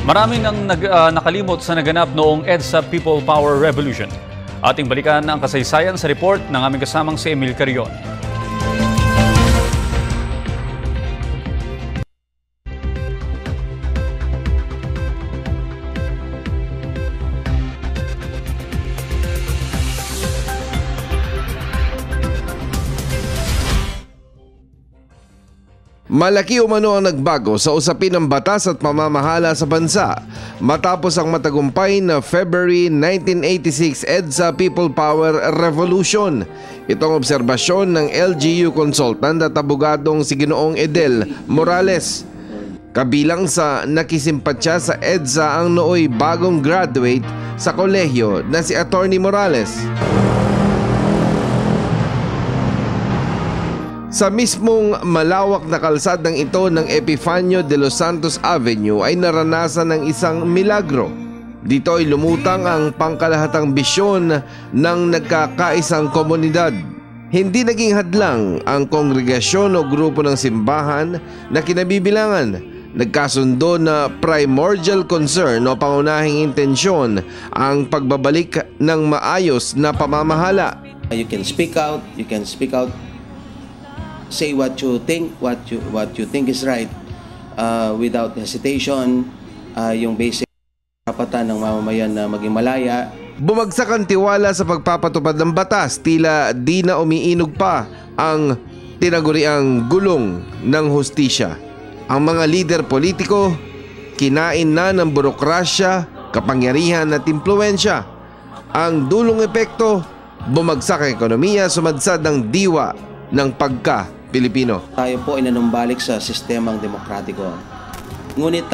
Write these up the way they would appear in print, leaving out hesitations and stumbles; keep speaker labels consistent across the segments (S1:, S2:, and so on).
S1: Marami nang nakalimot sa naganap noong EDSA People Power Revolution. Ating balikan ang kasaysayan sa report ng aming kasamang si Emil Carion.
S2: Malaki umano ang nagbago sa usapin ng batas at pamamahala sa bansa matapos ang matagumpay na February 1986 EDSA People Power Revolution. Itong obserbasyon ng LGU consultant at abogadong si Ginoong Edel Morales. Kabilang sa nakisimpatya sa EDSA ang nooy bagong graduate sa kolehiyo na si Attorney Morales. Sa mismong malawak na kalsadang ito ng Epifanio de los Santos Avenue ay naranasan ng isang milagro. Dito ay lumutang ang pangkalahatang bisyon ng nagkakaisang komunidad. Hindi naging hadlang ang kongregasyon o grupo ng simbahan na kinabibilangan. Nagkasundo na primordial concern o pangunahing intensyon ang pagbabalik ng maayos na pamamahala.
S3: You can speak out, say what you think, what you think is right without hesitation, yung basic karapatan ng mamamayan na maging malaya.
S2: Bumagsak ang tiwala sa pagpapatupad ng batas, tila di na umiinog pa ang tinaguriang gulong ng hustisya. Ang mga lider politiko, kinain na ng burokrasya, kapangyarihan at impluensya. Ang dulong epekto, bumagsak ang ekonomiya, sumadsad ang diwa ng pagka-Pilipino.
S3: Tayo po ay nanumbalik sa sistemang demokratiko. Ngunit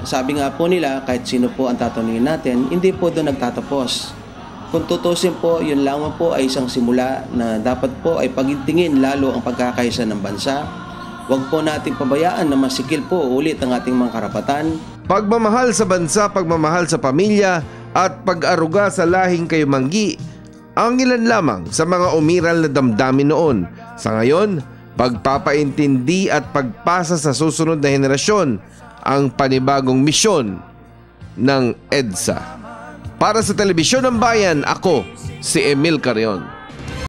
S3: sabi nga po nila, kahit sino po ang tatanungin natin, hindi po doon nagtatapos. Kung tutusin po, yun lamang po ay isang simula na dapat po ay pagintingin lalo ang pagkakaisa ng bansa. Huwag po nating pabayaan na masikil po ulit ang ating mga karapatan.
S2: Pagmamahal sa bansa, pagmamahal sa pamilya at pag-aruga sa lahing kayumanggi ang ilan lamang sa mga umiral na damdamin noon. Sa ngayon, pagpapaintindi at pagpasa sa susunod na henerasyon ang panibagong misyon ng EDSA. Para sa Telebisyon ng Bayan, ako si Emil Carion.